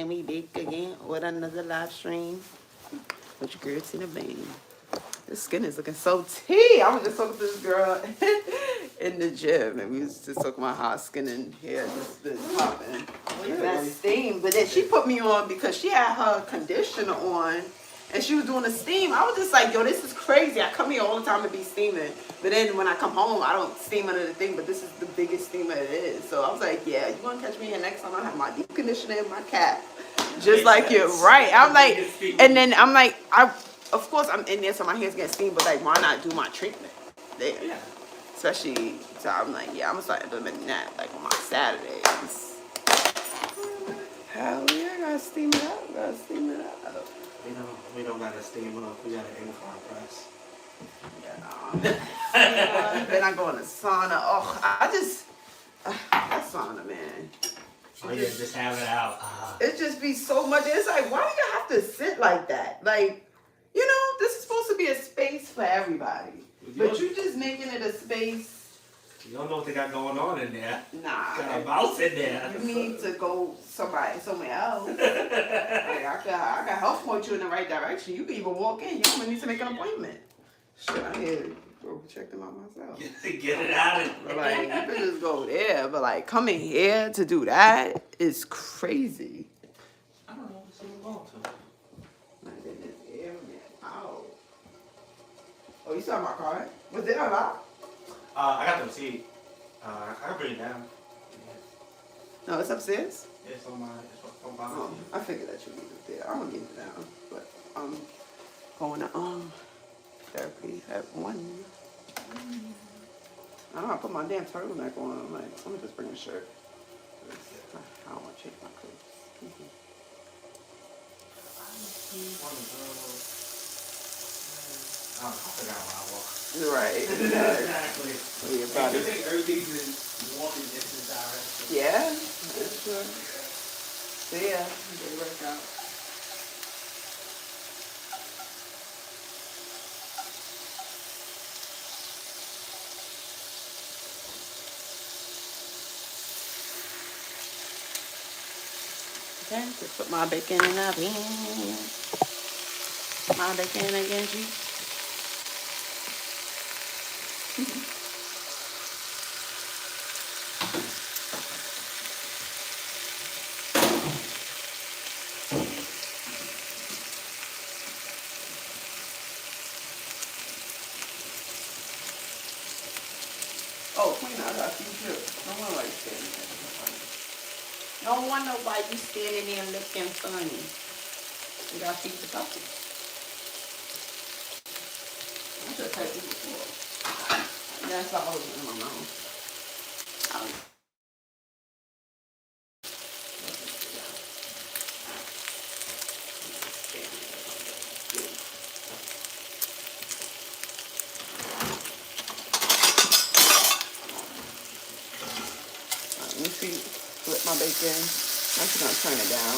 and we back again with another live stream with your girl Tina Bling. This skin is looking so tea. I was just talking to this girl in the gym, and we was just talking about how skin and hair just been popping. That steam, but then she put me on because she had her conditioner on, and she was doing the steam. I was just like, yo, this is crazy. I come here all the time to be steaming, but then when I come home, I don't steam under the thing. But this is the biggest steamer it is. So I was like, yeah, you gonna catch me here next time? I have my deep conditioner in my cap, just like you're right. I'm like, and then I'm like, of course I'm in there so my hair's getting steamed, but like, why not do my treatment there? Yeah. Especially, so I'm like, yeah, I'm gonna start implementing that like on my Saturdays. Hell yeah, I gotta steam it up. Gotta steam it up. We don't gotta steam up. We gotta incline press. Yeah, then I go in the sauna. Oh, that sauna, man. Oh yeah, just have it out. It just be so much. It's like, why do you have to sit like that? Like, you know, this is supposed to be a space for everybody, but you just making it a space. You don't know what they got going on in there. Nah. Got a mouse in there. You need to go somewhere else. Like, I can help point you in the right direction. You can even walk in. You don't even need to make an appointment. Shit, I here go check them out myself. Get it out of there. Like, you can just go there, but like coming here to do that is crazy. I don't know what's going to. Like, in this area. Ow. Oh, you saw my card? Was it unlocked? I got the receipt. I can bring it down. No, it's upstairs? It's on my Oh, I figured that you leave it there. I'm gonna leave it down. But I'm going to therapy at 1. I don't know, I put my damn turtleneck on. I'm like, let me just bring a shirt. I don't want to change my clothes. I forgot where I was. Right. Exactly. Yeah, I think everything's in walking distance direction. Yeah, that's true. So yeah, they work out. Okay, just put my bacon in the oven. My bacon again, G. Oh, Queen, I got you too. No one likes standing there. No one knows why you standing there looking funny. You gotta feed the puppy. I should have tried this before. That's all I was in my mouth. Let me see, flip my bacon. I'm just gonna turn it down.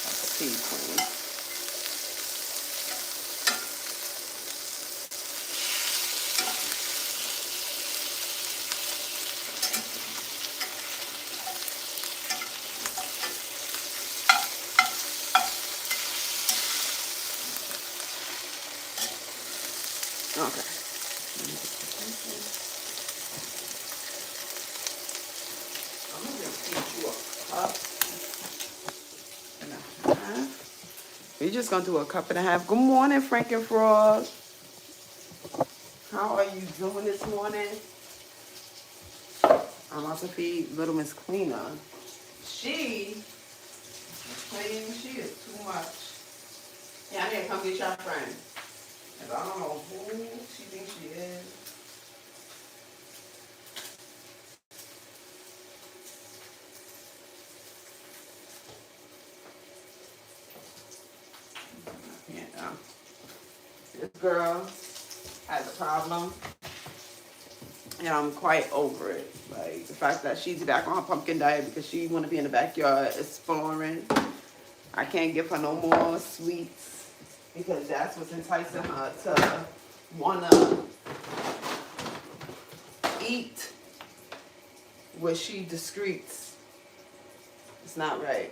Like a pea queen. Okay. I'm gonna feed you a cup and a half. We're just gonna do a cup and a half. Good morning, Frankenfrog. How are you doing this morning? I'm about to feed Little Miss Cleaner. She is too much. Yeah, I need to come get your friend. Cause I don't know who she thinks she is. Yeah. This girl has a problem. And I'm quite over it. Like the fact that she's back on her pumpkin diet because she want to be in the backyard exploring. I can't give her no more sweets because that's what's enticing her to want to eat what she discretes. It's not right.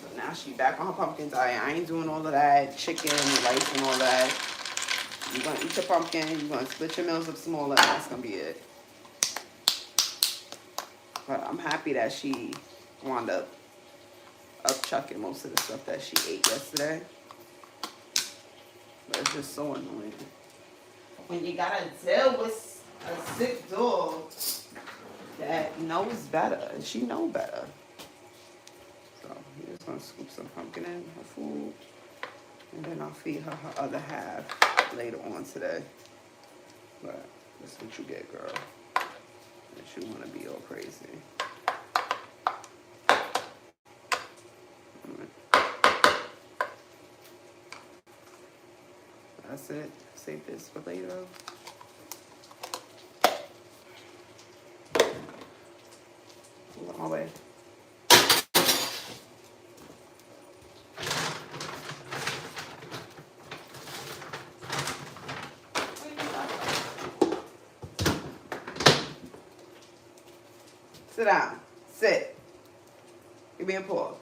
So now she back on her pumpkin diet. I ain't doing all of that chicken and rice and all that. You're gonna eat your pumpkin, you're gonna split your meals up smaller, and that's gonna be it. But I'm happy that she wound up chucking most of the stuff that she ate yesterday. But it's just so annoying. When you gotta deal with a sick dog that knows better, and she know better. So I'm just gonna scoop some pumpkin in her food, and then I'll feed her her other half later on today. But that's what you get, girl. That you wanna be all crazy. That's it. Save this for later. On my way. Sit down. Sit. Give me a paw.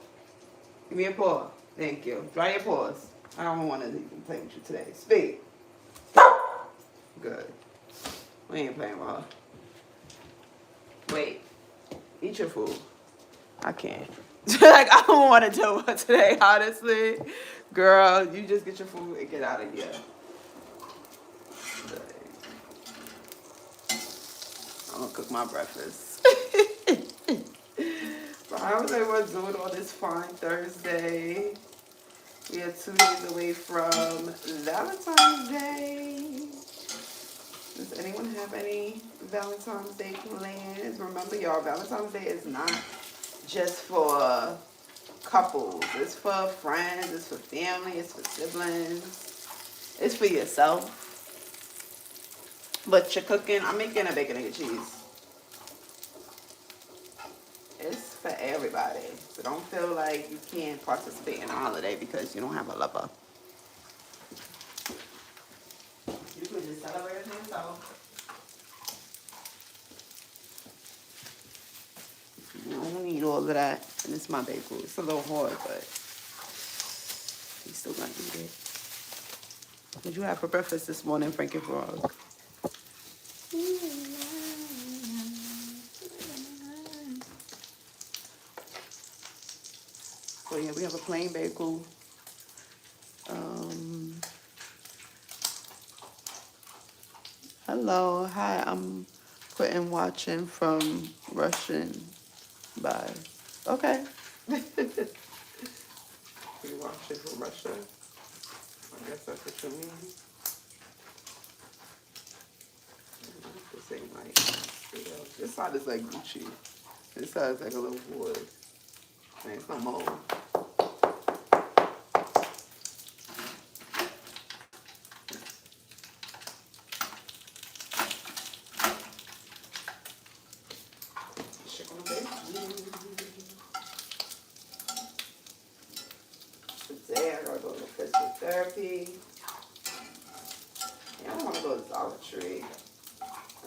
Give me a paw. Thank you. Dry your paws. I don't want to even play with you today. Speak. Good. We ain't playing with her. Wait. Eat your food. I can't. Like, I don't want to deal with her today, honestly. Girl, you just get your food and get out of here. I'm going to cook my breakfast. But how was everyone doing on this fine Thursday? We are 2 days away from Valentine's Day. Does anyone have any Valentine's Day plans? Remember, y'all, Valentine's Day is not just for couples. It's for friends. It's for family. It's for siblings. It's for yourself. But you're cooking. I'm making a bacon, egg, and cheese. It's for everybody. So don't feel like you can't participate in a holiday because you don't have a lover. You could just celebrate it yourself. You don't need all of that. And it's my bagel. It's a little hard, but you still gonna eat it. What did you have for breakfast this morning, Frankie Frog? So yeah, we have a plain bagel. Hello, hi, I'm putting watching from Russian by. Okay. We watching from Russia. I guess that's what you mean. This ain't like, this side is like Gucci. This side is like a little wood. And it's no mold. Today I gotta go to physical therapy. Yeah, I don't want to go to Dollar Tree. I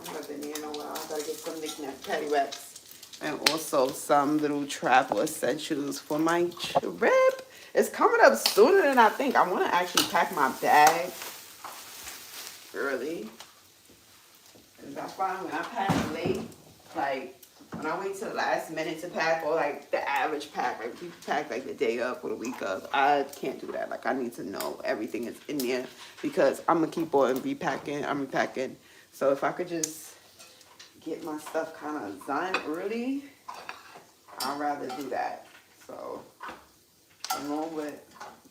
haven't been there in a while. I gotta get some knick-knack paddywhacks. And also some little travel essentials for my trip. It's coming up sooner than I think. I want to actually pack my bag early. Because I find when I pack late, like when I wait till the last minute to pack, or like the average pack, like people pack like the day up or the week up, I can't do that. Like I need to know everything is in there because I'm going to keep on repacking. I'm repacking. So if I could just get my stuff kind of done early, I'd rather do that. So along with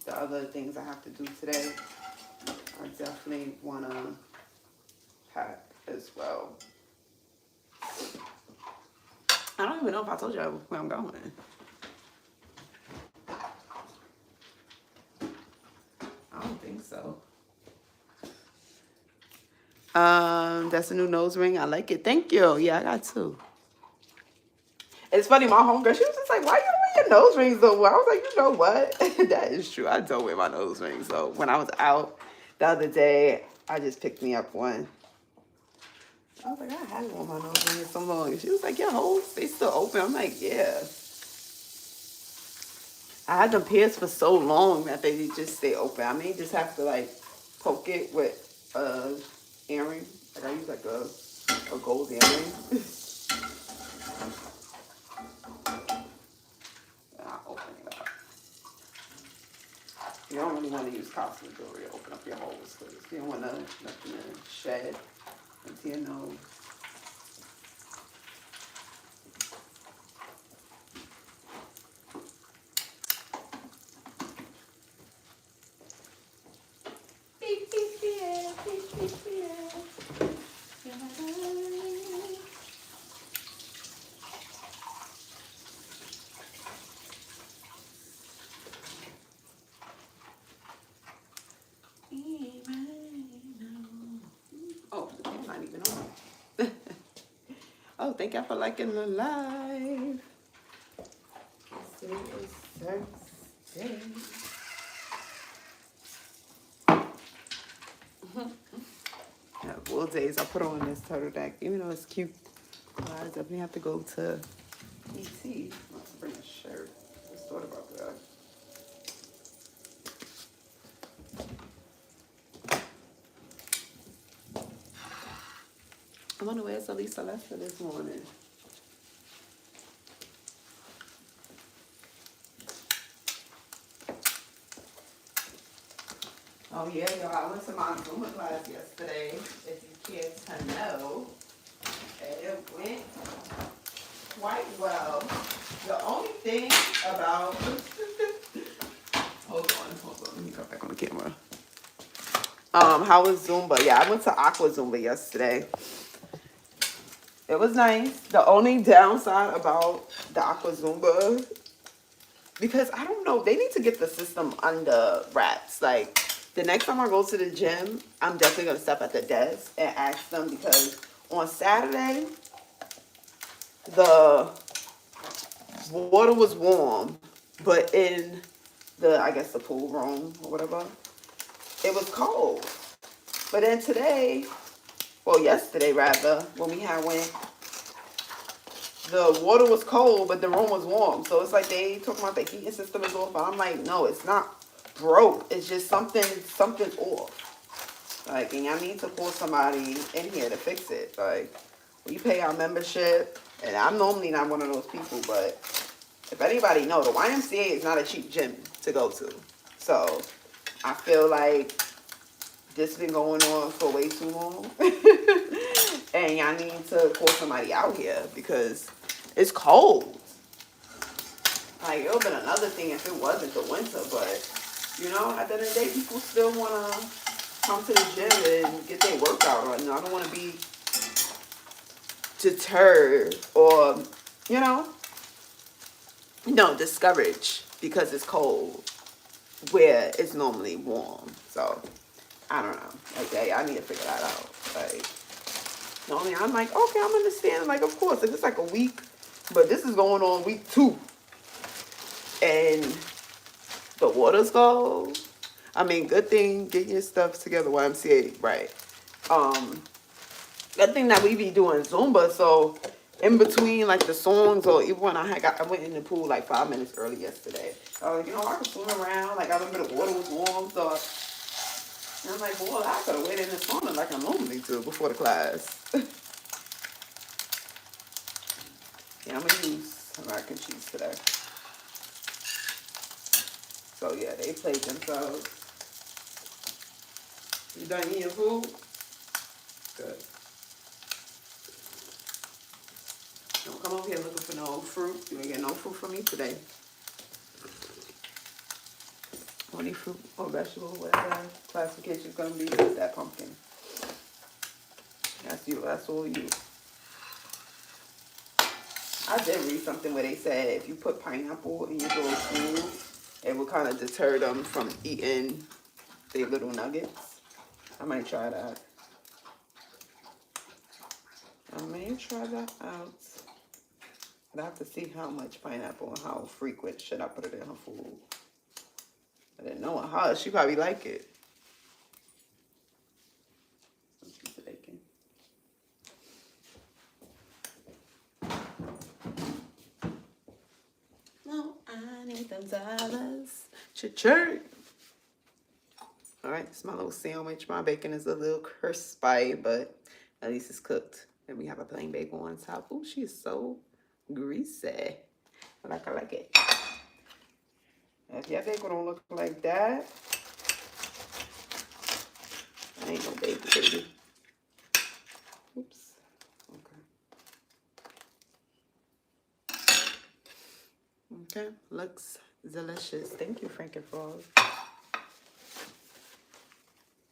the other things I have to do today, I definitely want to pack as well. I don't even know if I told you where I'm going. I don't think so. That's a new nose ring. I like it. Thank you. Yeah, I got 2. It's funny, my homegirl, she was just like, why you don't wear your nose rings though? I was like, you know what? That is true. I don't wear my nose rings. So when I was out the other day, I just picked me up one. I was like, I haven't worn my nose ring in so long. And she was like, your holes, they still open. I'm like, yeah. I had them pierced for so long that they just stay open. I may just have to like poke it with earring. Like I use like a gold earring. And I'll open it up. You don't really want to use costume jewelry to open up your holes because you don't want nothing to shed into your nose. Oh, the cam's not even on. Oh, thank y'all for liking the live. This is Thursday. Yeah, wool days, I put on this turtleneck, even though it's cute. I definitely have to go to ET. Let's bring a shirt. Just thought about that. I wonder where's Elisa Lester this morning. Oh yeah, y'all, I went to my Zumba class yesterday, if you care to know. And it went quite well. The only thing about hold on, let me go back on the camera. How was Zumba? Yeah, I went to Aqua Zumba yesterday. It was nice. The only downside about the Aqua Zumba, because I don't know, they need to get the system under wraps. Like, the next time I go to the gym, I'm definitely going to stop at the desk and ask them, because on Saturday, the water was warm, but in the, I guess, the pool room or whatever, it was cold. But then today, well, yesterday rather, when we had went, the water was cold, but the room was warm. So it's like they talking about the heating system is off. But I'm like, no, it's not broke. It's just something's off. Like, and I need to call somebody in here to fix it. Like, we pay our membership, and I'm normally not one of those people, but if anybody know, the YMCA is not a cheap gym to go to. So I feel like this been going on for way too long. And I need to call somebody out here because it's cold. Like, it would have been another thing if it wasn't the winter, but, you know, at the end of the day, people still want to come to the gym and get their workout on. I don't want to be deterred or, you know, discouraged because it's cold where it's normally warm. So, I don't know. Like, I need to figure that out. Like, normally I'm like, okay, I'm understanding. Like, of course, if it's like a week, but this is going on week 2. And the water's cold. I mean, good thing, get your stuff together, YMCA, right. Good thing that we be doing Zumba, so in between, like, the songs, or even when I went in the pool, like, 5 minutes early yesterday. I was like, I can swim around. Like, I remember the water was warm, so and I'm like, boy, I could have waited in the sauna like I normally do before the class. Yeah, I'm going to use American cheese today. So, yeah, they played themselves. You done eating your food? Good. Don't come over here looking for no fruit. You ain't get no fruit from me today. Only fruit or vegetable, whatever classification's going to be, is that pumpkin. That's you. That's all you. I did read something where they said if you put pineapple in your little food, it will kind of deter them from eating their little nuggets. I might try that. I may try that out. But I have to see how much pineapple and how frequent should I put it in her food. I didn't know her. She probably like it. Some piece of bacon. them dollars. Cha-ching. All right, it's my little sandwich. My bacon is a little crispy, but at least it's cooked. And we have a plain bagel on top. Oh, she's so greasy. I like it. If your bagel don't look like that, I ain't no bagel, baby. Oops. Okay. Okay, looks delicious. Thank you, Frankenfrog.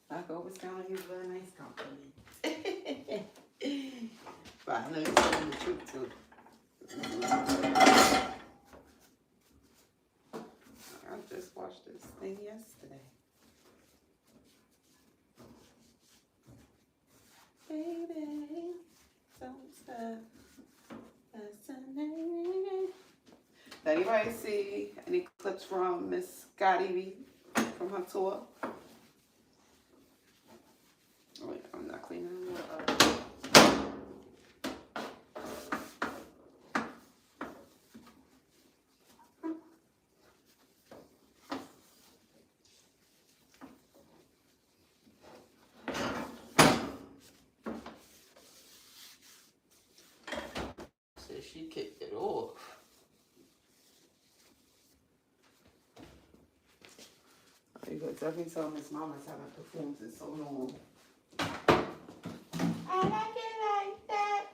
I always count on you for a nice compliment. But I know you're telling the truth too. I just watched this thing yesterday. Baby, don't stop. Did anybody see any clips from Miss Scotty B from her tour? Oh, wait, I'm not cleaning it up. So she kicked it off. You could definitely tell Miss Mama's haven't performed in so long. I like it like that.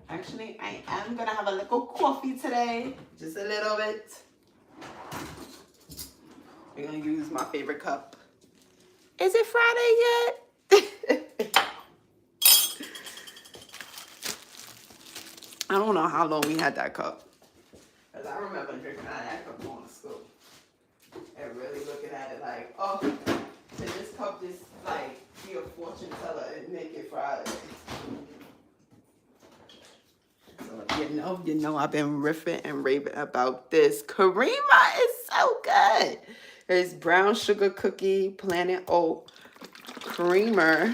Actually, I am gonna have a little coffee today. Just a little bit. We're gonna use my favorite cup. Is it Friday yet? I don't know how long we had that cup. Because I remember drinking out of that cup going to school. And really looking at it like, oh, can this cup just like be a fortune teller and make it Friday? So you know I've been riffing and raving about this. Karima is so good. There's brown sugar cookie, planet oat creamer.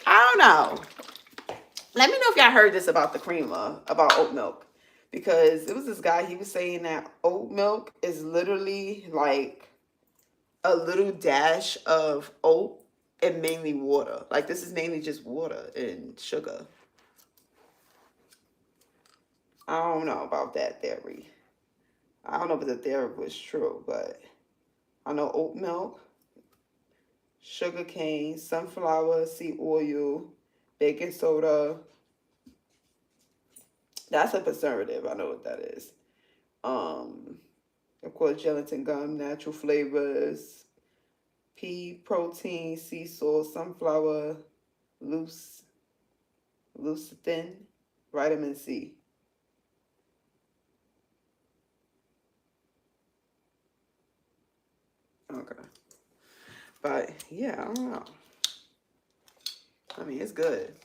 I don't know. Let me know if y'all heard this about the creamer, about oat milk. Because it was this guy, he was saying that oat milk is literally like a little dash of oat and mainly water. Like this is mainly just water and sugar. I don't know about that theory. I don't know if the theory was true, but I know oat milk, sugar cane, sunflower seed oil, baking soda. That's a preservative. I know what that is. Of course, gelatin gum, natural flavors, pea protein, sea salt, sunflower, lecithin, vitamin C. Okay. But yeah, I don't know. I mean, it's good.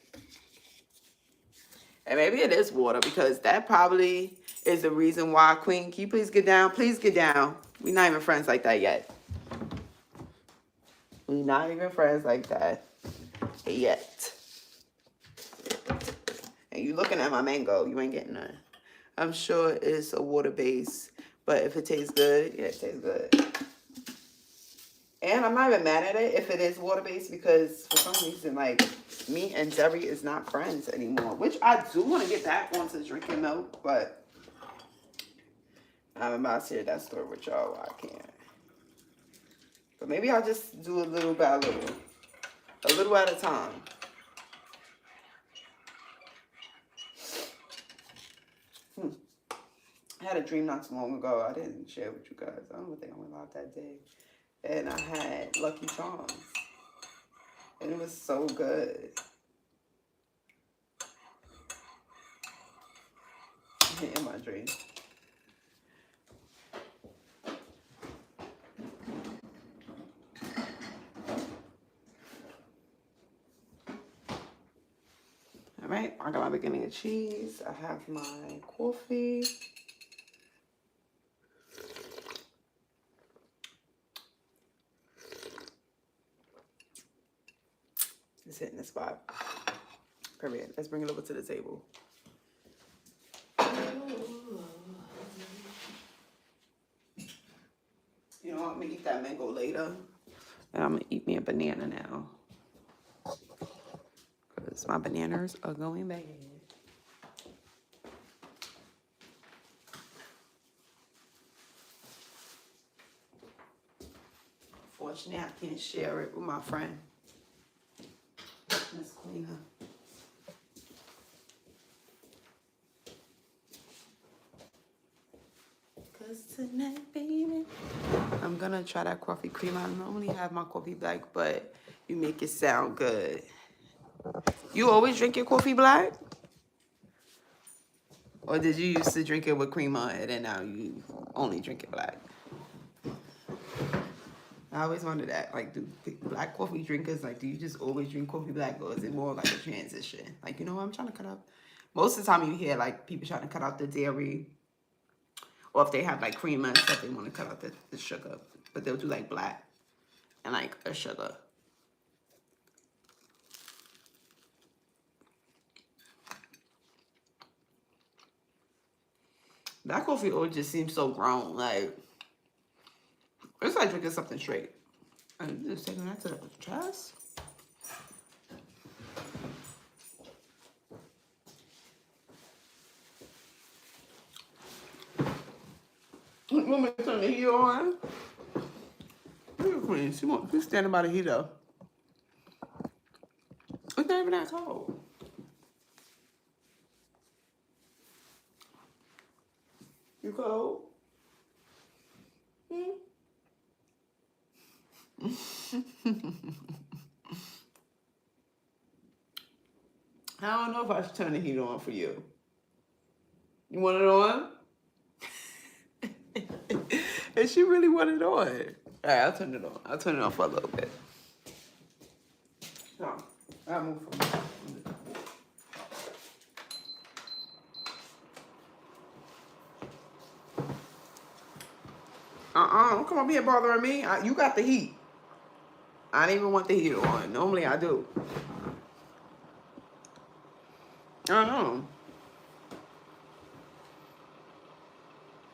And maybe it is water because that probably is the reason why. Queen, can you please get down? Please get down. We're not even friends like that yet. We're not even friends like that yet. And you looking at my mango. You ain't getting none. I'm sure it's a water base. But if it tastes good, yeah, it tastes good. And I'm not even mad at it if it is water-based because for some reason, like, me and Jerry is not friends anymore. Which I do want to get back onto drinking milk, but I'm about to share that story with y'all. I can't. But maybe I'll just do a little by little. A little at a time. I had a dream not too long ago. I didn't share it with you guys. I don't think I went live that day. And I had Lucky Charms. And it was so good. In my dream. All right, I got my beginning of cheese. I have my coffee. It's hitting the spot. Period. Let's bring it over to the table. You know, I'm gonna eat that mango later. And I'm gonna eat me a banana now. Because my bananas are going bad. Fortunately, I can't share it with my friend. Let's clean up. Cause tonight, baby, I'm gonna try that coffee cream. I normally have my coffee black, but you make it sound good. You always drink your coffee black? Or did you used to drink it with cream on it and now you only drink it black? I always wondered that. Like, do black coffee drinkers, like, do you just always drink coffee black, or is it more like a transition? Like, you know what, I'm trying to cut out. Most of the time you hear, like, people trying to cut out the dairy, or if they have, like, cream and stuff, they want to cut out the sugar. But they'll do, like, black and, like, a sugar. Black coffee always just seems so grown. Like, it's like drinking something straight. I'm just taking that to the chest. You want me to turn the heater on? Look at Queen. She's standing by the heater. It's not even that cold. You cold? Hmm? I don't know if I should turn the heater on for you. You want it on? And she really want it on. All right, I'll turn it on. I'll turn it on for a little bit. So, I'll move from there. Don't come up here bothering me. You got the heat. I didn't even want the heater on. Normally I do. I know.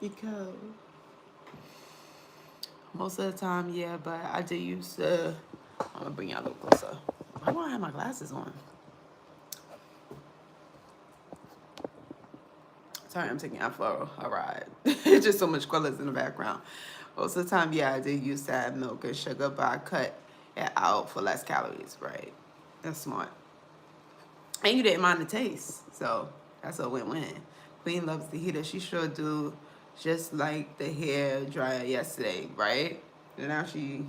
Because most of the time, yeah, but I did used to. I'm gonna bring y'all a little closer. Why do I have my glasses on? Sorry, I'm taking out for a ride. It's just so much colors in the background. Most of the time, yeah, I did used to have milk and sugar, but I cut it out for less calories, right? That's smart. And you didn't mind the taste, so that's a win-win. Queen loves the heater. She sure do, just like the hair dryer yesterday, right? And now she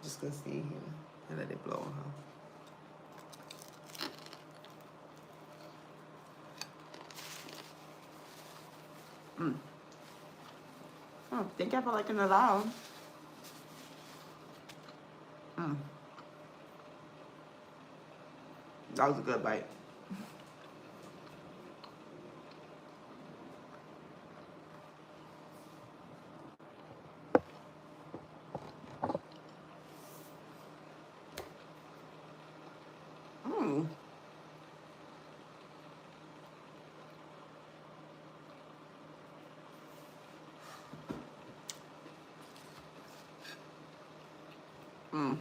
just gonna stay here and let it blow on her. Oh, thank you for liking the loud. That was a good bite. Mm. Mm.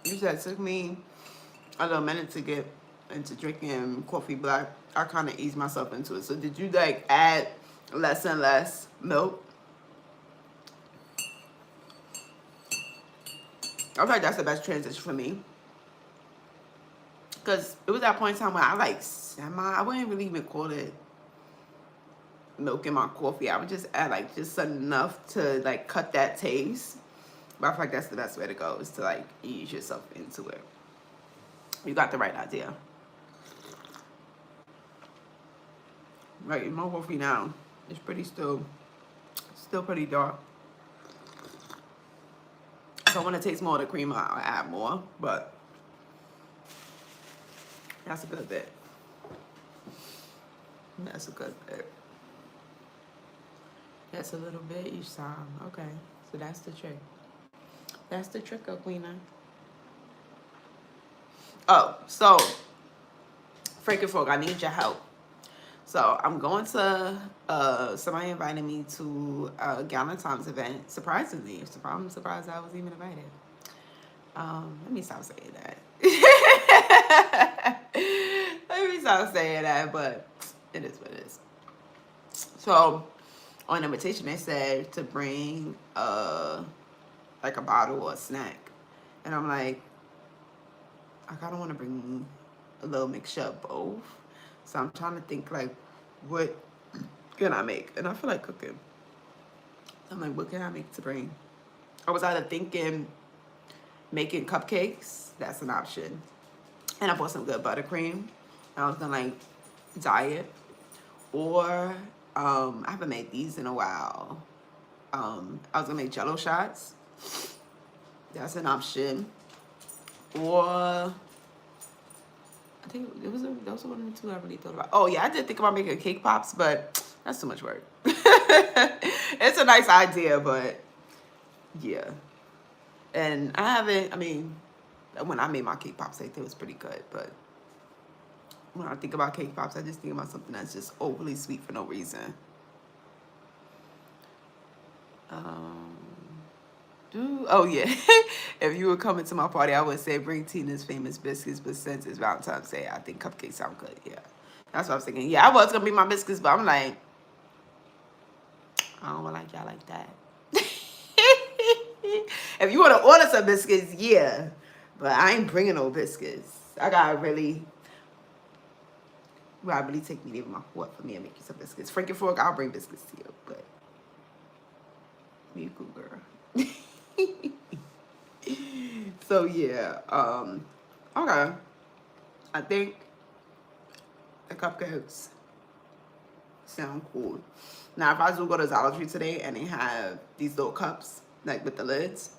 You said it took me a little minute to get into drinking coffee black. I kind of eased myself into it. So did you like add less and less milk? I feel like that's the best transition for me. Because it was that point in time where I wouldn't really even call it milk in my coffee. I would just add like just enough to like cut that taste. But I feel like that's the best way to go, is to like ease yourself into it. You got the right idea. Right, my coffee now is pretty still pretty dark. If I want to taste more of the cream, I'll add more, but that's a good bit. That's a good bit. That's a little bit each time. Okay, so that's the trick. That's the trick, Queena. Oh, so, freaking folk, I need your help. So I'm going to somebody invited me to a Galentine's event. Surprisingly, I'm surprised I was even invited. Let me stop saying that. Let me stop saying that, but it is what it is. So on the invitation they said to bring like a bottle or a snack. And I'm like, I kinda wanna bring a little mixture of both. So I'm trying to think like what can I make? And I feel like cooking. I'm like, what can I make to bring? I was either thinking making cupcakes, that's an option. And I bought some good buttercream. I was gonna like dye it. Or I haven't made these in a while. I was gonna make jello shots. That's an option. Or I think it was those were one of the two I really thought about. Oh yeah, I did think about making cake pops, but that's too much work. It's a nice idea, but yeah. And I haven't. I mean, when I made my cake pops, I think it was pretty good. But when I think about cake pops, I just think about something that's just overly sweet for no reason. Oh yeah. If you were coming to my party, I would say bring Tina's famous biscuits, but since it's Valentine's Day, I think cupcakes sound good. Yeah. That's what I was thinking. Yeah, I was gonna bring my biscuits, but I'm like, I don't like y'all like that. If you wanna order some biscuits, yeah. But I ain't bringing no biscuits. I gotta really take me to my what for me and make you some biscuits. Frank and Fork, I'll bring biscuits to you, but you cool girl. So yeah, okay. I think the cupcakes sound cool. Now, if I do go to Dollar Tree today and they have these little cups, like with the lids,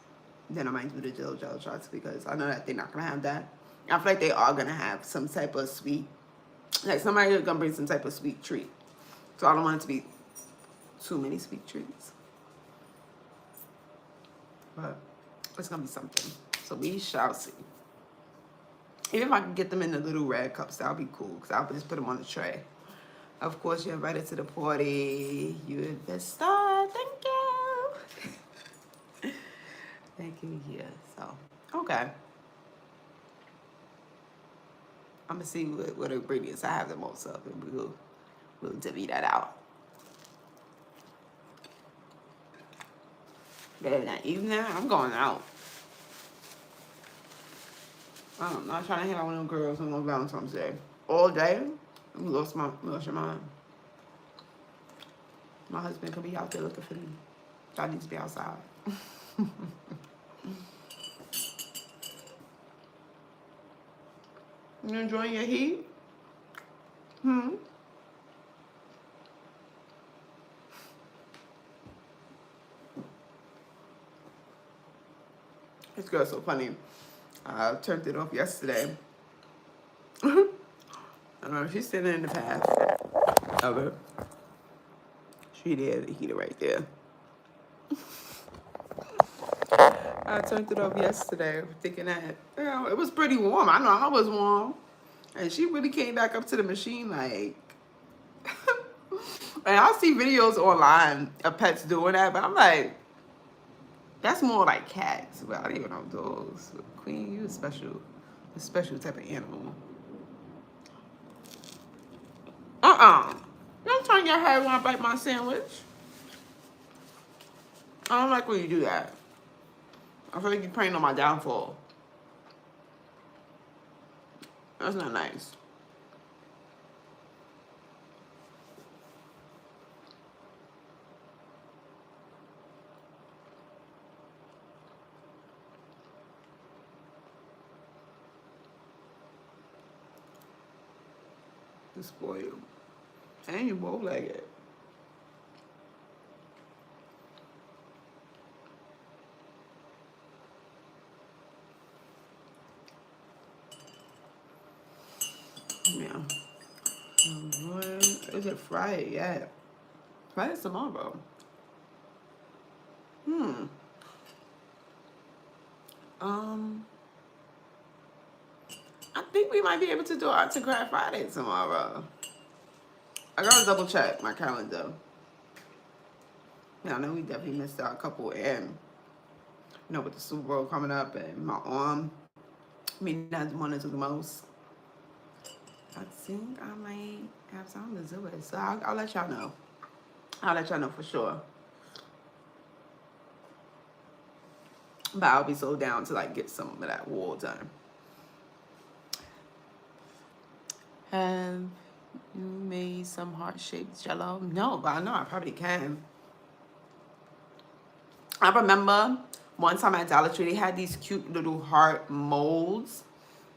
then I might do the jello shots because I know that they're not gonna have that. I feel like they are gonna have some type of sweet, like somebody's gonna bring some type of sweet treat. So I don't want it to be too many sweet treats, but it's gonna be something. So we shall see. Even if I can get them in the little red cups, that'll be cool because I'll just put them on the tray. Of course, you're invited to the party. You investor. Thank you. Thank you. Yeah. So, okay. I'm going to see what ingredients I have the most of, and we'll divvy that out. Then that evening, I'm going out. I'm not trying to hang out with no girls on no Valentine's Day. All day, I'm lost your mind. My husband could be out there looking for me. So I need to be outside. You enjoying your heat? This girl's so funny. I turned it off yesterday. I know she's sitting in the path of it. She did the heater right there. I turned it off yesterday thinking that, you know, it was pretty warm. I know I was warm. And she really came back up to the machine like... And I see videos online of pets doing that, but I'm like, that's more like cats. Well, I don't even know dogs. Queen, you a special type of animal. Don't turn your head when I bite my sandwich. I don't like when you do that. I feel like you're preying on my downfall. That's not nice. You spoiled. And you bow-legged. Yeah. Is it Friday yet? Friday's tomorrow. I think we might be able to do Arts and Craft Friday tomorrow. I gotta double check my calendar. Yeah, I know we definitely missed out a couple, and you know, with the Super Bowl coming up and my arm, me not wanting to do the most. I think I might have time to do it. So I'll let y'all know. I'll let y'all know for sure. But I'll be so down to like get some of that wall done. Have you made some heart-shaped jello? No, but I know I probably can. I remember one time at Dollar Tree, they had these cute little heart molds.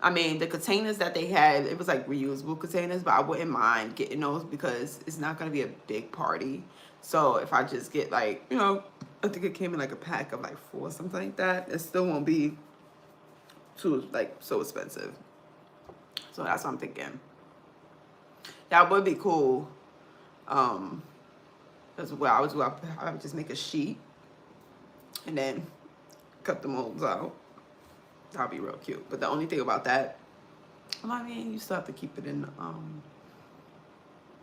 I mean, the containers that they had, it was like reusable containers, but I wouldn't mind getting those because it's not going to be a big party. So if I just get like, you know, I think it came in like a pack of like 4 or something like that. It still won't be too like so expensive. So that's what I'm thinking. That would be cool. As well, I would just make a sheet and then cut the molds out. That'll be real cute. But the only thing about that, I mean, you still have to keep it in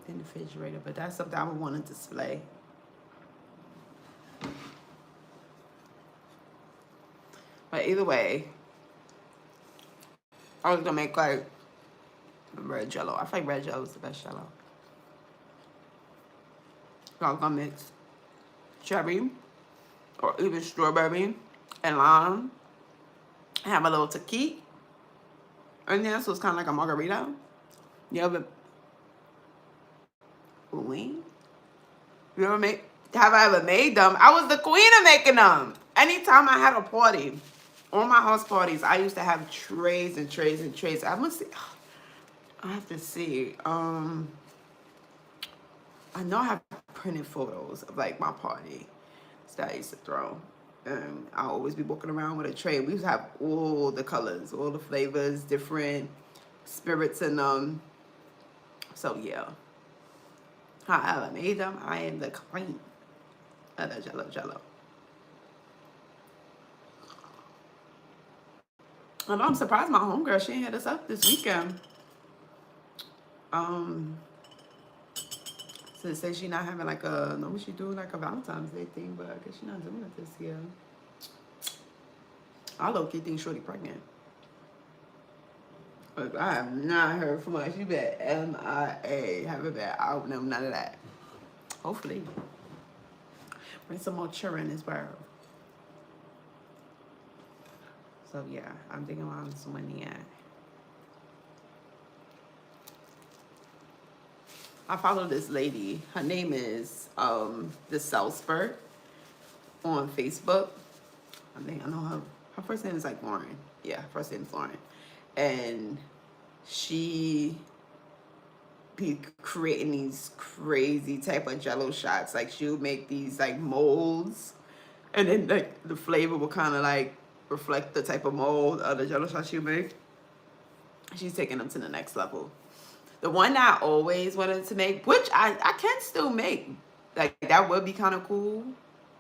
the refrigerator. But that's something I would want to display. But either way, I was gonna make like red jello. I think red jello is the best jello. So I was gonna mix cherry or even strawberry and lime. Have a little tequila in there, so it's kind of like a margarita. You ever, you ever make? Have I ever made them? I was the queen of making them. Anytime I had a party, all my house parties, I used to have trays and trays and trays. I must see. I have to see. I know I have printed photos of like my party that I used to throw. And I'll always be walking around with a tray. We used to have all the colors, all the flavors, different spirits in them. So yeah. However I made them, I am the queen of the jello. And I'm surprised my homegirl, she ain't hit us up this weekend. So say she not having like a, normally she do like a Valentine's Day thing, but I guess she not doing it this year. I low-key think Shorty pregnant. But I have not heard from her. She been MIA. Haven't been out, no, none of that. Hopefully. Bring some more children as well. So yeah, I'm thinking around some money at. I follow this lady. Her name is the Salzburg on Facebook. I think I know her. Her first name is like Lauren. Yeah, her first name is Lauren. And she be creating these crazy type of jello shots. Like she'll make these like molds, and then like the flavor will kind of like reflect the type of mold of the jello shots she'll make. She's taking them to the next level. The one that I always wanted to make, which I can still make, like that would be kind of cool.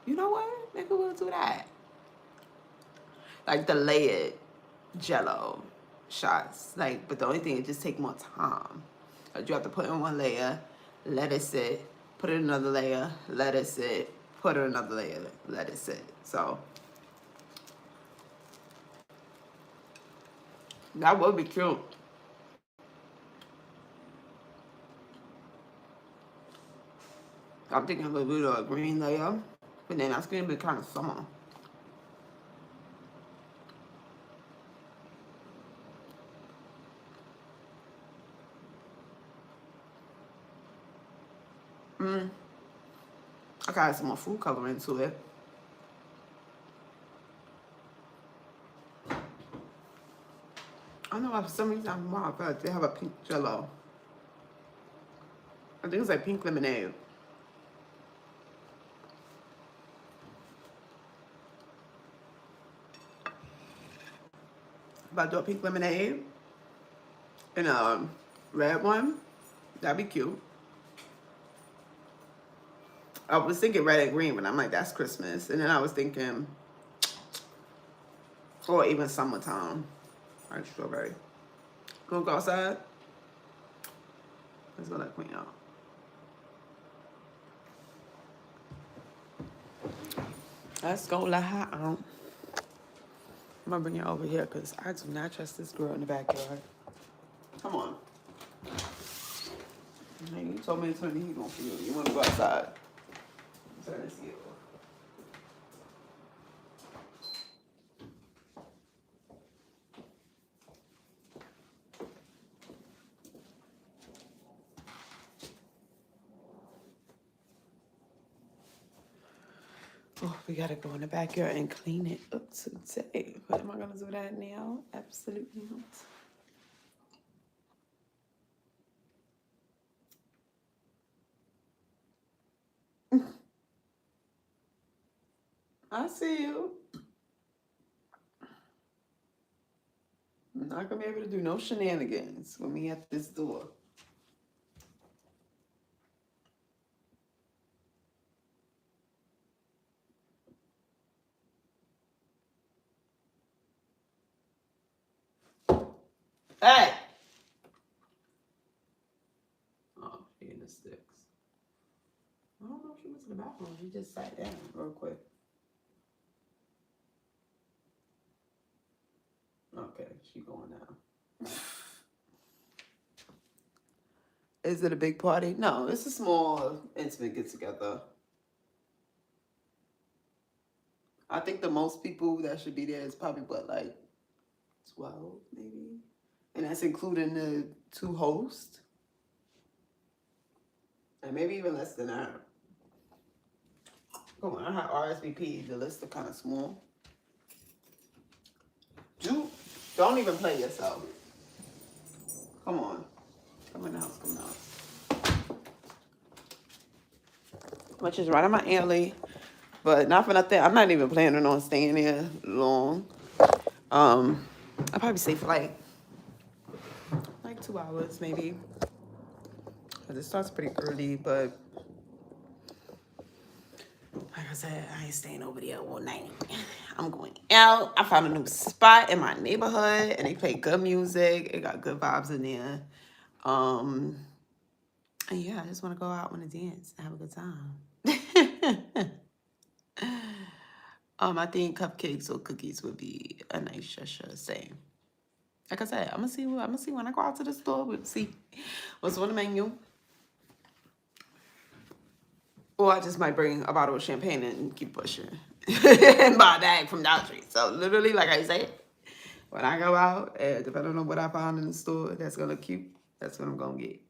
You know what? Maybe we'll do that. Like the layered jello shots. Like, but the only thing, it just take more time. Like you have to put in one layer, let it sit, put it in another layer, let it sit, put it in another layer, let it sit. So that would be cute. I'm thinking of a little green layer, but then that's gonna be kind of summer. I got some more food coloring to it. I don't know why for some reason I'm wild, but they have a pink jello. I think it's like pink lemonade. If I do a pink lemonade and a red one, that'd be cute. I was thinking red and green, but I'm like, that's Christmas. And then I was thinking, or even summertime, like strawberry. Gonna go outside? Let's go let Queen out. Let's go let her out. I'm gonna bring you over here because I do not trust this girl in the backyard. Come on. Hey, you told me to turn the heat on for you. You wanna go outside? Turn this heat on. Oh, we gotta go in the backyard and clean it up today. But am I gonna do that now? Absolutely not. I see you. I'm not gonna be able to do no shenanigans with me at this door. Hey! Oh, she in the sticks. I don't know if she went to the bathroom. She just sat down real quick. Okay, she going now. Is it a big party? No, it's a small, intimate get-together. I think the most people that should be there is probably, what, like 12, maybe? And that's including the 2 hosts. And maybe even less than that. Come on, I have RSVP. The list is kind of small. Don't even play yourself. Come on. Come in the house, come in the house. Which is right on my alley. But not for nothing. I'm not even planning on staying there long. I'll probably stay for like 2 hours maybe. Cause it starts pretty early, but like I said, I ain't staying over there all night. I'm going out. I found a new spot in my neighborhood and they play good music. It got good vibes in there. And yeah, I just want to go out and dance and have a good time. I think cupcakes or cookies would be a nice same. Like I said, I'm gonna see when I go out to the store. We'll see what's on the menu. Or I just might bring a bottle of champagne and keep pushing. And buy a bag from Dollar Tree. So literally, like I said, when I go out, depending on what I find in the store that's gonna look cute, that's what I'm gonna get.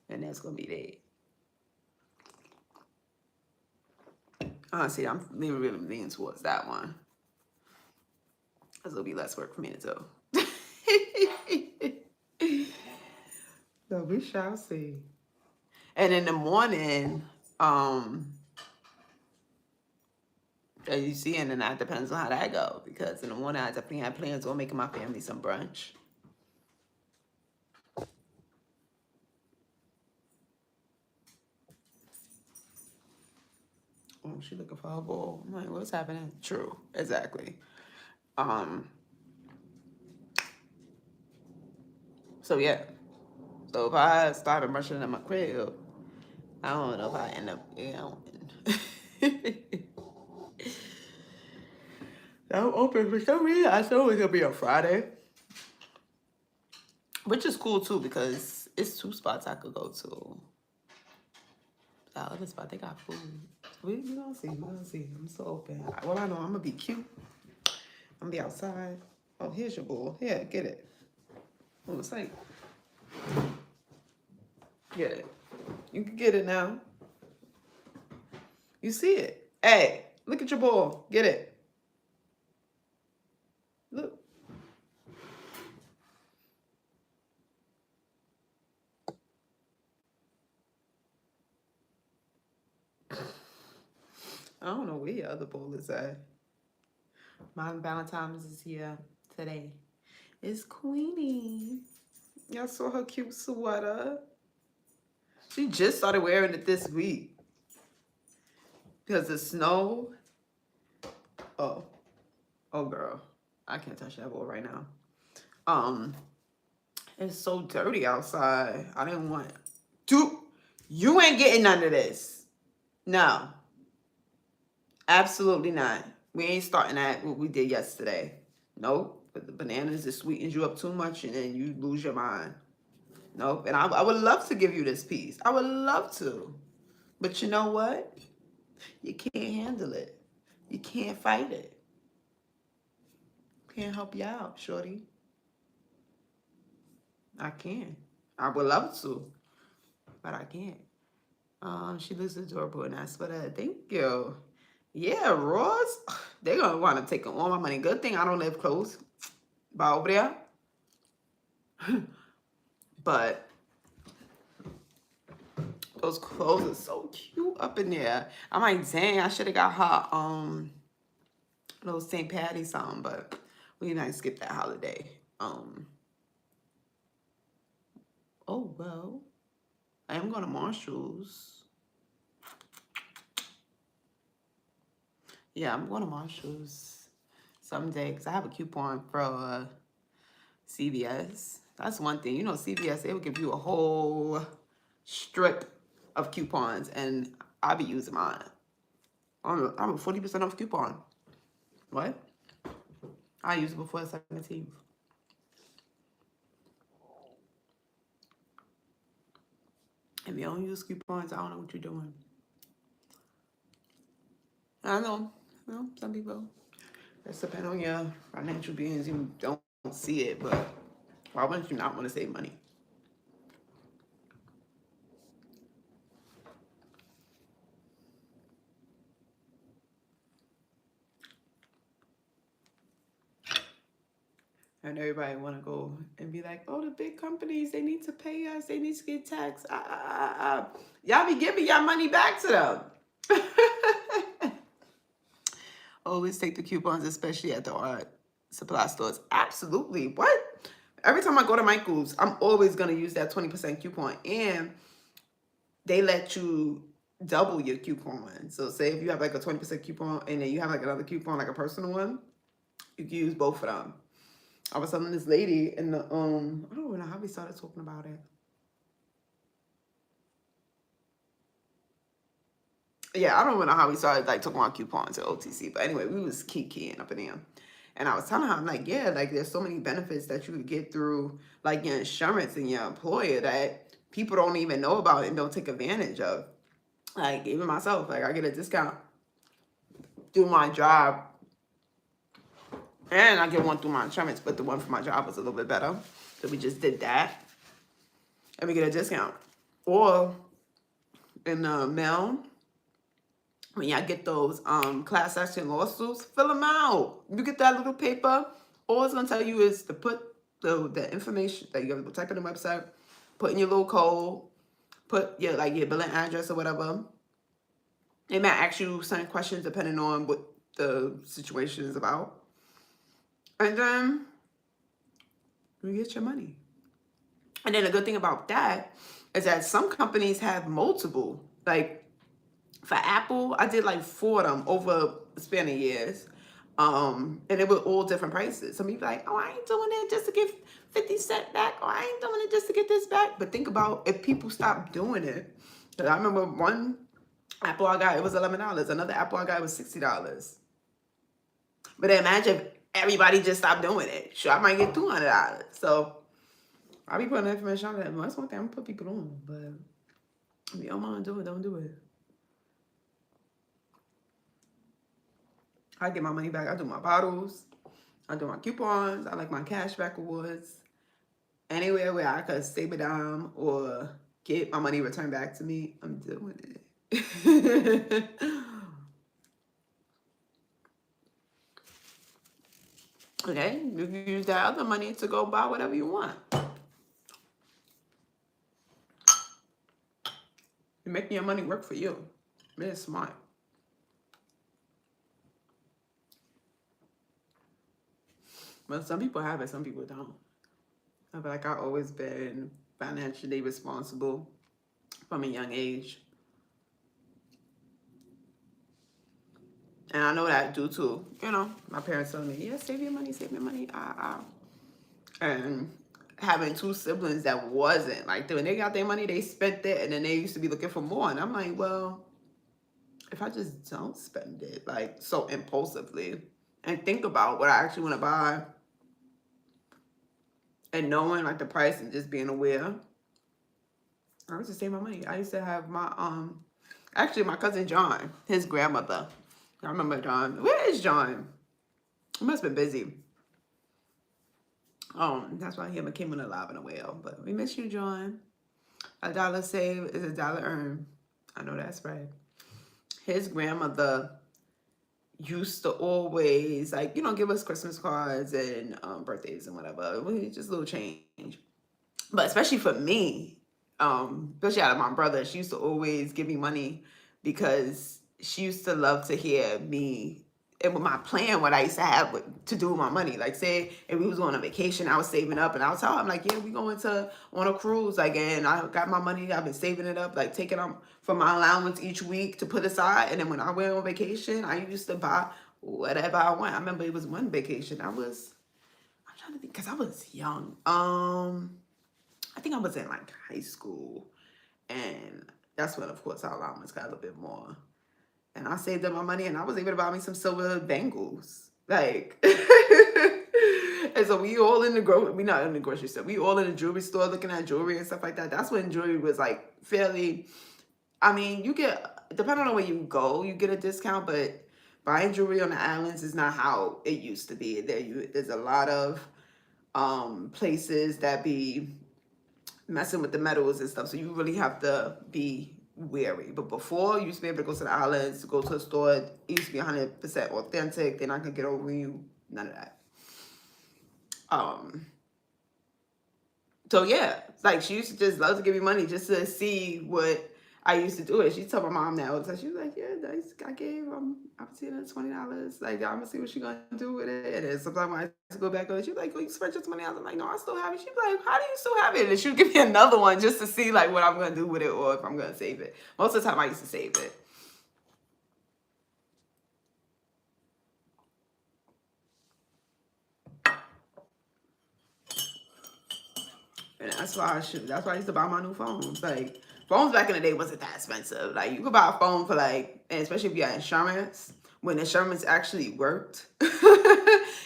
And that's gonna be that. Honestly, I'm really leaning towards that one. Because it'll be less work for me to do. So we shall see. And in the morning, as you see, and then that depends on how that go. Because in the morning, I definitely have plans on making my family some brunch. Oh, she looking for her bowl. I'm like, what's happening? True, exactly. So yeah. So if I started brushing in my crib, I don't know if I end up, I'm open for some reason. I thought it was gonna be on Friday, which is cool too because it's 2 spots I could go to. That other spot, they got food. We gonna see. We gonna see. I'm so open. Well, I know I'm gonna be cute. I'm gonna be outside. Oh, here's your bowl. Here, get it. Oh, it's like, get it. You can get it now. You see it. Hey, look at your bowl. Get it. Look. I don't know where your other bowl is at. My Valentine's is here today. It's Queenie. Y'all saw her cute sweater. She just started wearing it this week. Because the snow. Oh girl. I can't touch that bowl right now. It's so dirty outside. I didn't want it. Dude, you ain't getting none of this. No. Absolutely not. We ain't starting at what we did yesterday. Nope. But the bananas, it sweetens you up too much and then you lose your mind. Nope. And I would love to give you this piece. I would love to. But you know what? You can't handle it. You can't fight it. Can't help you out, shorty. I can. I would love to, but I can't. She looks adorable and that's for that. Thank you. Yeah, Ross. They're gonna want to take all my money. Good thing I don't live close by over there. But those clothes are so cute up in there. I'm like, dang, I should have got her little St. Patty's on, but we might skip that holiday. Oh well. I am going to Marshall's. Yeah, I'm going to Marshall's someday because I have a coupon for CVS. That's one thing. You know, CVS, they will give you a whole strip of coupons, and I'll be using mine. I'm a 40% off coupon. What? I use it before the 17th. If you don't use coupons, I don't know what you're doing. I know, some people. That's depend on your financial beings. You don't see it, but why wouldn't you not want to save money? And everybody want to go and be like, oh, the big companies, they need to pay us. They need to get taxed. Y'all be giving y'all money back to them. Always take the coupons, especially at the art supply stores. Absolutely. What? Every time I go to Michael's, I'm always going to use that 20% coupon. And they let you double your coupon. So say if you have like a 20% coupon and then you have like another coupon, like a personal one, you can use both of them. I was telling this lady in the, I don't even know how we started talking about it. Yeah, I don't even know how we started like talking about coupons at OTC. But anyway, we was keying up in there. And I was telling her, I'm like, yeah, like there's so many benefits that you could get through like your insurance and your employer that people don't even know about and don't take advantage of. Like even myself, like I get a discount through my job and I get one through my insurance, but the one for my job was a little bit better. So we just did that and we get a discount. Or in the mail, when y'all get those class action lawsuits, fill them out. You get that little paper. All it's gonna tell you is to put the information that you have to type in the website, put in your little code, put your your billing address or whatever. They might ask you certain questions depending on what the situation is about. And then you get your money. And then the good thing about that is that some companies have multiple. Like for Apple, I did like 4 of them over a span of years. And it was all different prices. Some people like, oh, I ain't doing it just to get 50 cents back, or I ain't doing it just to get this back. But think about if people stop doing it. I remember one Apple I got, it was $11. Another Apple I got, it was $60. But then imagine if everybody just stopped doing it. Sure, I might get $200. So I'll be putting information on that. That's one thing I'm gonna put people on. But if you don't want to do it, don't do it. I get my money back. I do my bottles. I do my coupons. I like my cashback awards. Anywhere where I could save a dime or get my money returned back to me, I'm doing it. Okay, you can use that other money to go buy whatever you want. You're making your money work for you. Man, it's smart. But some people have it, some people don't. I feel like I've always been financially responsible from a young age. And I know that due to, my parents telling me, yeah, save your money, save your money. And having 2 siblings that wasn't. Like, when they got their money, they spent it, and then they used to be looking for more. And I'm like, well, if I just don't spend it like so impulsively and think about what I actually want to buy and knowing like the price and just being aware, I used to save my money. I used to have my actually my cousin John, his grandmother. I remember John. Where is John? He must have been busy. That's why he came in alive and a well. But we miss you, John. A dollar saved is a dollar earned. I know that's right. His grandmother used to always like, you know, give us Christmas cards and birthdays and whatever. Just a little change. But especially for me, especially out of my brother, she used to always give me money because she used to love to hear me and with my plan, what I used to have to do with my money. Like say if we was going on vacation, I was saving up and I was telling him like, yeah, we going on a cruise, like, and I got my money, I've been saving it up, like taking them from my allowance each week to put aside. And then when I went on vacation, I used to buy whatever I want. I remember it was one vacation. I'm trying to think because I was young. I think I was in like high school, and that's when, of course, our allowance got a little bit more. And I saved up my money, and I was able to buy me some silver bangles. Like, and so we all in the we not in the grocery store. We all in the jewelry store looking at jewelry and stuff like that. That's when jewelry was like fairly. I mean, you get depending on where you go, you get a discount, but buying jewelry on the islands is not how it used to be. There's a lot of places that be messing with the metals and stuff, so you really have to be wary. But before, you used to be able to go to the islands, go to a store, it used to be 100% authentic. They're not gonna get over you, none of that. So yeah, like she used to just love to give me money just to see what I used to do. It. She told my mom that all the time. She was like, "Yeah, I gave I was seeing her $20. Like I'm gonna see what she gonna do with it." And then sometimes when I used to go back on, she was like, "Oh, you spent your $20." I'm like, "No, I still have it." She'd be like, "How do you still have it?" And she would give me another one just to see like what I'm gonna do with it or if I'm gonna save it. Most of the time, I used to save it. And that's why I used to buy my new phones. Like phones back in the day wasn't that expensive. Like you could buy a phone for like, and especially if you had insurance, when insurance actually worked,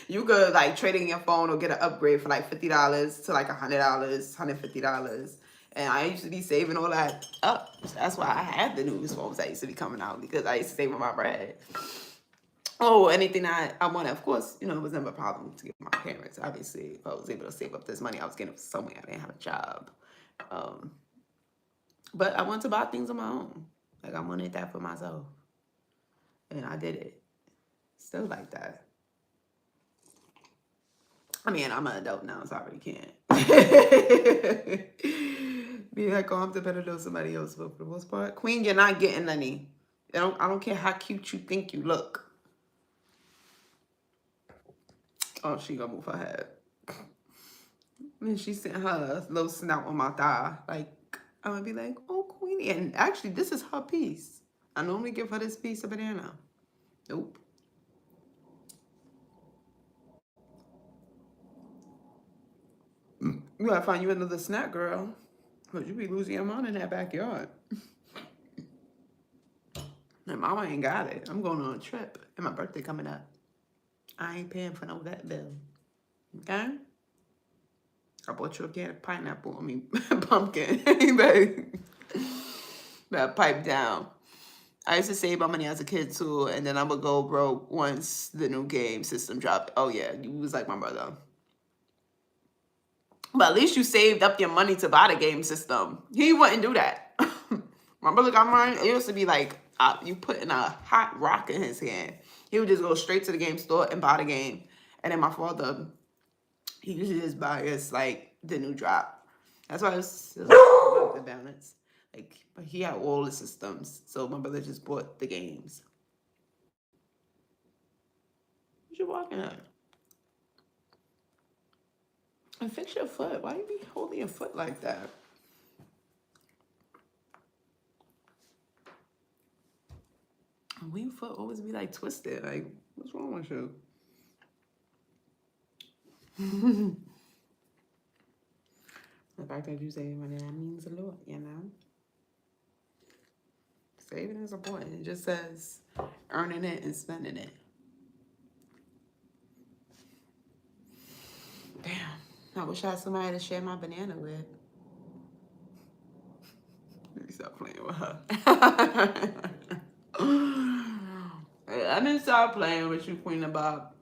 you could like trade in your phone or get an upgrade for like $50 to like $100, $150. And I used to be saving all that up. So that's why I had the newest phones that used to be coming out because I used to save with my bread. Oh, anything I wanted, of course, you know, it was never a problem to give my parents. Obviously, if I was able to save up this money, I was getting it somewhere. I didn't have a job. But I wanted to buy things on my own. Like, I wanted that for myself. And I did it. Still like that. I mean, I'm an adult now, so I already can't. Be like, oh, I'm dependent on somebody else, but for the most part, Queen, you're not getting any. I don't care how cute you think you look. Oh, she gonna move her head. And she sent her little snout on my thigh. Like, I'm gonna be like, oh, Queenie. And actually, this is her piece. I normally give her this piece of banana. Nope. You gotta find you another snack, girl. Because you be losing your mind in that backyard. And mama ain't got it. I'm going on a trip. And my birthday coming up. I ain't paying for no vet bill. Okay? I bought you a can of pineapple. I mean, pumpkin. Better pipe down. I used to save my money as a kid too, and then I would go broke once the new game system dropped. Oh yeah, you was like my brother. But at least you saved up your money to buy the game system. He wouldn't do that. My brother got mine. It used to be like you putting a hot rock in his hand. He would just go straight to the game store and buy the game. And then my father, he usually just buy us like the new drop. That's why it's the balance. Like, but he had all the systems, so my brother just bought the games. What you walking at? And fix your foot. Why you be holding your foot like that? Why your foot always be like twisted? Like, what's wrong with you? The fact that you say money, that means a lot, you know? Saving is important. It just says earning it and spending it. Damn. I wish I had somebody to share my banana with. Let me stop playing with her. I didn't stop playing with you, Queen of Bob.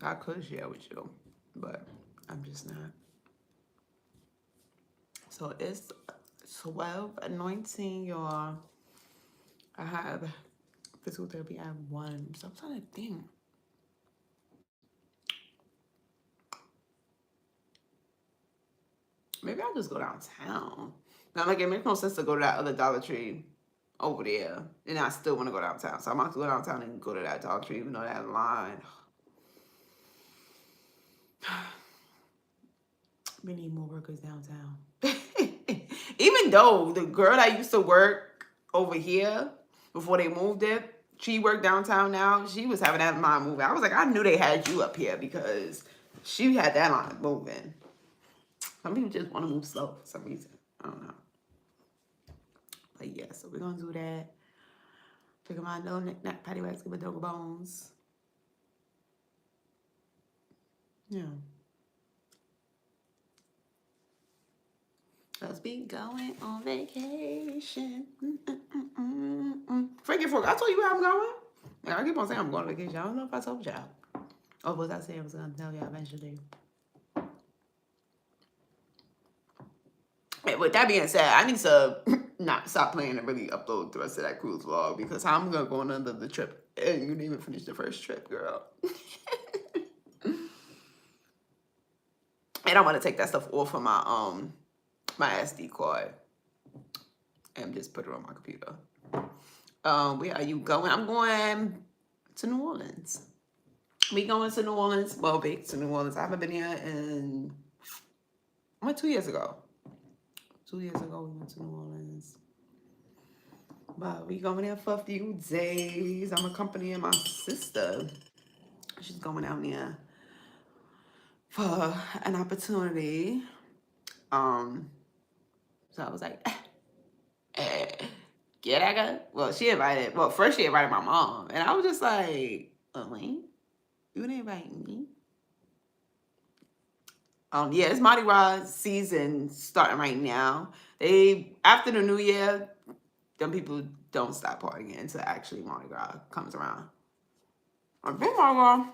I could share with you, but I'm just not. So it's 12:19, y'all. I have physical therapy at 1. So I'm trying to think. Maybe I'll just go downtown. Now, like, it makes no sense to go to that other Dollar Tree over there, and I still want to go downtown. So I'm about to go downtown and go to that Dollar Tree, even though that line. We need more workers downtown. Even though the girl that used to work over here before they moved it, she worked downtown now. She was having that line moving. I was like, I knew they had you up here because she had that line moving. Some people just want to move slow for some reason. I don't know. But yeah, so we're going to do that. Pick my little knick-knack, patty wax, give a dog bones. Yeah. Let's be going on vacation. Frankie Fork, I told you where I'm going. Yeah, I keep on saying I'm going on vacation. I don't know if I told y'all. Oh, was I saying I was going to tell y'all eventually? Hey, with that being said, I need to not stop playing and really upload the rest of that cruise vlog because how I'm going to go on under the trip. And you didn't even finish the first trip, girl. And I want to take that stuff off of my SD card and just put it on my computer. Where are you going? I'm going to New Orleans. We going to New Orleans. Well, back to New Orleans. I haven't been here in, I went 2 years ago. 2 years ago, we went to New Orleans. But we going there for a few days. I'm accompanying my sister. She's going out there for an opportunity. So I was like, yeah, I got. Well, first she invited my mom, and I was just like, Elaine, you didn't invite me. Yeah, it's Mardi Gras season starting right now. After the New Year, them people don't stop partying until actually Mardi Gras comes around. I think Mardi Gras,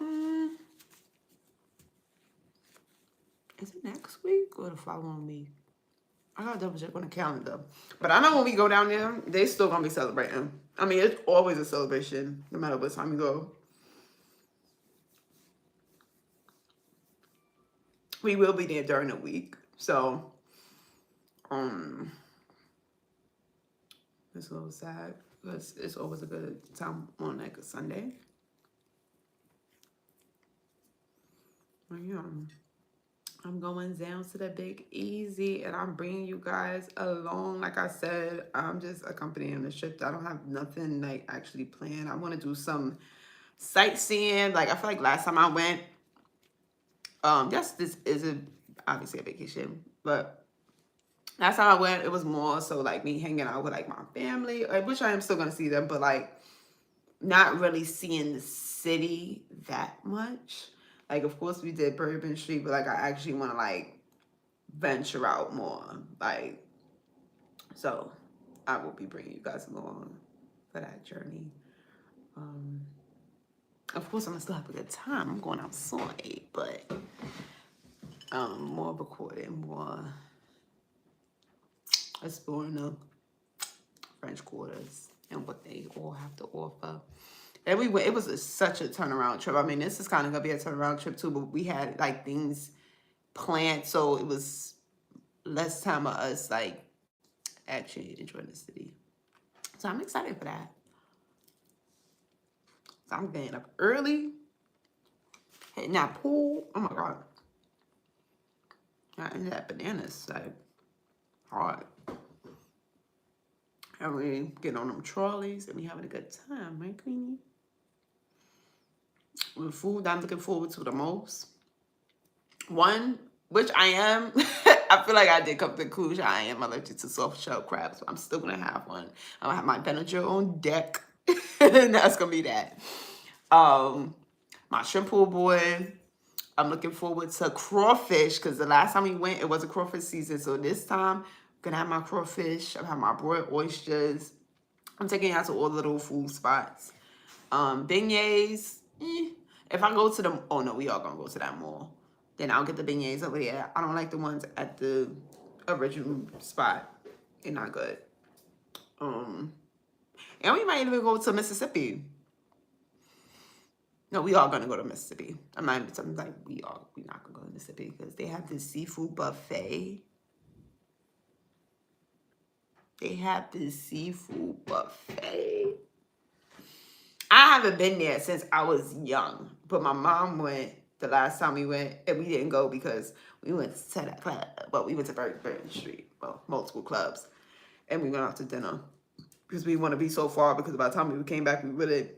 is it next week or the following week? I gotta double check on the calendar. But I know when we go down there, they still gonna be celebrating. I mean, it's always a celebration, no matter what time you go. We will be there during the week. So, it's a little sad because it's always a good time on like a Sunday. But yeah. I'm going down to the Big Easy and I'm bringing you guys along. Like I said, I'm just accompanying the trip. I don't have nothing like actually planned. I want to do some sightseeing. Like I feel like last time I went, yes, this isn't obviously a vacation, but last time I went, it was more so like me hanging out with like my family, which I am still going to see them, but like not really seeing the city that much. Like, of course, we did Bourbon Street, but, like, I actually want to, like, venture out more. Like, so I will be bringing you guys along for that journey. Of course, I'm going to still have a good time. I'm going outside, but more recording, more exploring the French Quarters and what they all have to offer. And it was such a turnaround trip. I mean, this is kind of going to be a turnaround trip too, but we had like things planned. So it was less time of us like actually enjoying the city. So I'm excited for that. So I'm getting up early, hitting that pool. Oh my God. I ended that bananas like hard. And we getting on them trolleys and we having a good time, right, Queenie? The food I'm looking forward to the most. One, which I am, I feel like I did come to the conclusion I am allergic to soft shell crabs, so I'm still gonna have one. I'm gonna have my Benadryl on deck. And that's gonna be that. My shrimp pool boy. I'm looking forward to crawfish because the last time we went, it was a crawfish season. So this time, I'm gonna have my crawfish. I'm having my broiled oysters. I'm taking you out to all the little food spots. Beignets. If I go to the, oh no, we are gonna go to that mall. Then I'll get the beignets over there. I don't like the ones at the original spot. They're not good. And we might even go to Mississippi. No, we are gonna go to Mississippi. I'm not even something like we're not gonna go to Mississippi because they have this seafood buffet. They have this seafood buffet. I haven't been there since I was young, but my mom went the last time we went, and we didn't go because we went to that club. Well, we went to Bourbon Street, well, multiple clubs, and we went out to dinner because we want to be so far. Because by the time we came back, we really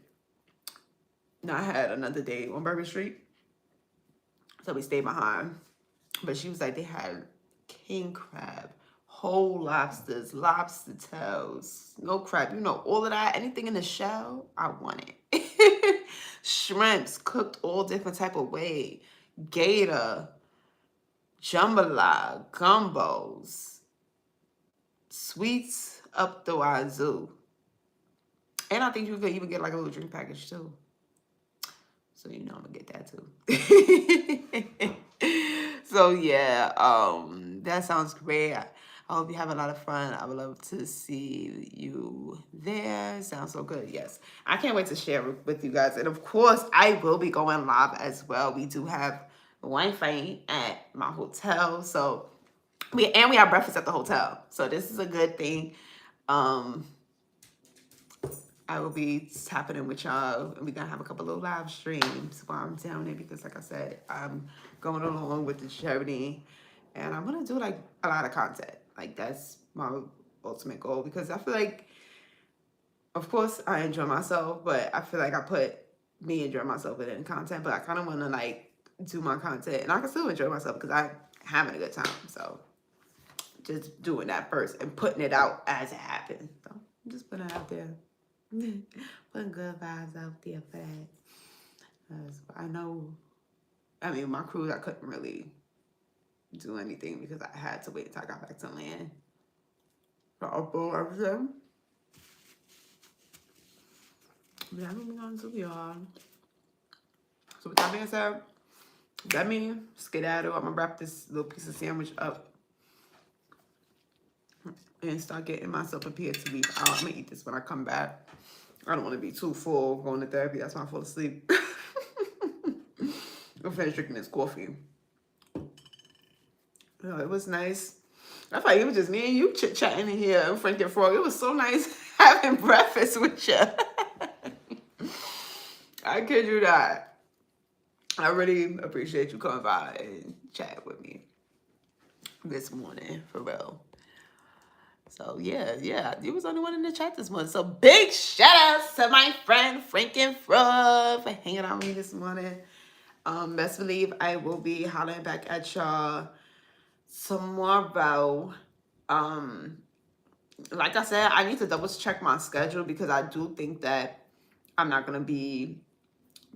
not had another day on Bourbon Street, so we stayed behind. But she was like, they had king crab, whole lobsters, lobster tails, no crab, you know, all of that, anything in the shell, I want it. Shrimps cooked all different type of way, gator, jambalaya, gumbos, sweets up the wazoo. And I think you could even get like a little drink package too. So you know I'm gonna get that too. So yeah, that sounds great. I hope you have a lot of fun. I would love to see you there. Sounds so good. Yes, I can't wait to share with you guys. And of course, I will be going live as well. We do have Wi-Fi at my hotel, so we have breakfast at the hotel. So this is a good thing. I will be tapping in with y'all, and we're gonna have a couple of live streams while I'm down there because, like I said, I'm going along with the charity, and I'm gonna do like a lot of content. Like that's my ultimate goal because I feel like, of course, I enjoy myself, but I feel like I put me enjoying myself within content. But I kind of want to like do my content, and I can still enjoy myself because I'm having a good time. So just doing that first and putting it out as it happens. So I'm just putting it out there. Putting good vibes out there for that. I know, I mean, my cruise, I couldn't really do anything because I had to wait until I got back to land for upload everything. But I'm moving on to y'all. So with that being said, let me skedaddle. I'm gonna wrap this little piece of sandwich up and start getting myself prepared to leave out. I'm gonna eat this when I come back. I don't want to be too full going to therapy. That's why I fall asleep. I'm finished drinking this coffee. Oh, it was nice. I thought it was just me and you chit-chatting in here and Frank and Frog. It was so nice having breakfast with you. I kid you not. I really appreciate you coming by and chat with me this morning, for real. So yeah, you was the only one in the chat this morning. So big shout outs to my friend Frank and Frog for hanging out with me this morning. Best believe I will be hollering back at y'all tomorrow. Like I said, I need to double check my schedule because I do think that I'm not gonna be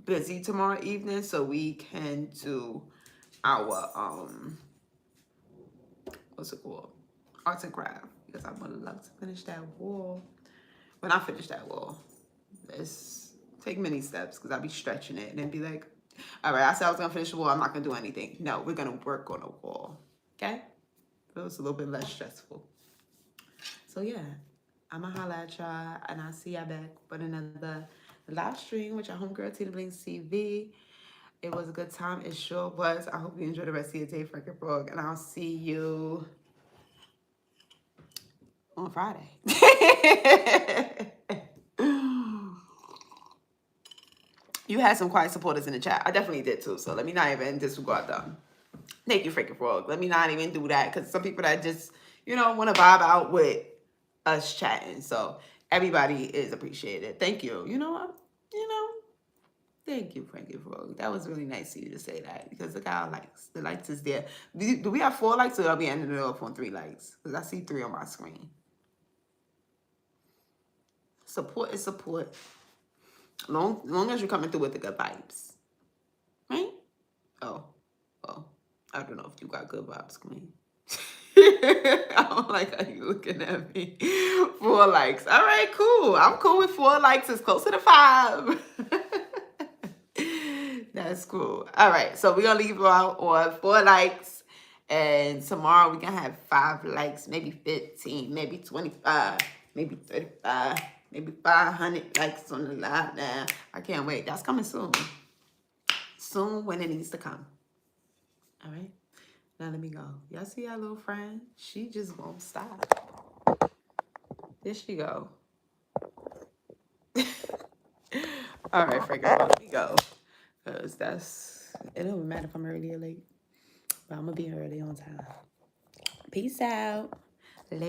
busy tomorrow evening, so we can do our what's it called? Arts and craft. Because I would love to finish that wall. When I finish that wall, let's take many steps because I'll be stretching it and then be like, all right, I said I was going to finish the wall. I'm not going to do anything. No, we're going to work on the wall. Okay? So it's a little bit less stressful. So yeah, I'm going to holla at y'all and I'll see y'all back with another live stream with your homegirl, TinablingzTV. It was a good time. It sure was. I hope you enjoy the rest of your day, Frank and Frog. And I'll see you on Friday. You had some quiet supporters in the chat. I definitely did too. So let me not even disregard them. Thank you, Frank and Frog. Let me not even do that because some people that just, want to vibe out with us chatting. So everybody is appreciated. Thank you. Thank you, Frankie Frog. That was really nice of you to say that because look how likes. The likes is there. Do we have 4 likes or are we ending it off on 3 likes? Because I see 3 on my screen. Support is support. Long as you're coming through with the good vibes. Right? Oh. I don't know if you got good vibes, Queen. I don't like how you looking at me. 4 likes. All right, cool. I'm cool with 4 likes. It's closer to 5. That's cool. All right, so we're gonna leave out on 4 likes, and tomorrow we're gonna have 5 likes, maybe 15, maybe 25, maybe 35, maybe 500 likes on the live now. I can't wait. That's coming soon. Soon when it needs to come. All right. Now let me go. Y'all see our little friend? She just won't stop. There she go. All right, Frankie, let me go. Because it don't matter if I'm early or late. But I'm going to be early on time. Peace out. Later.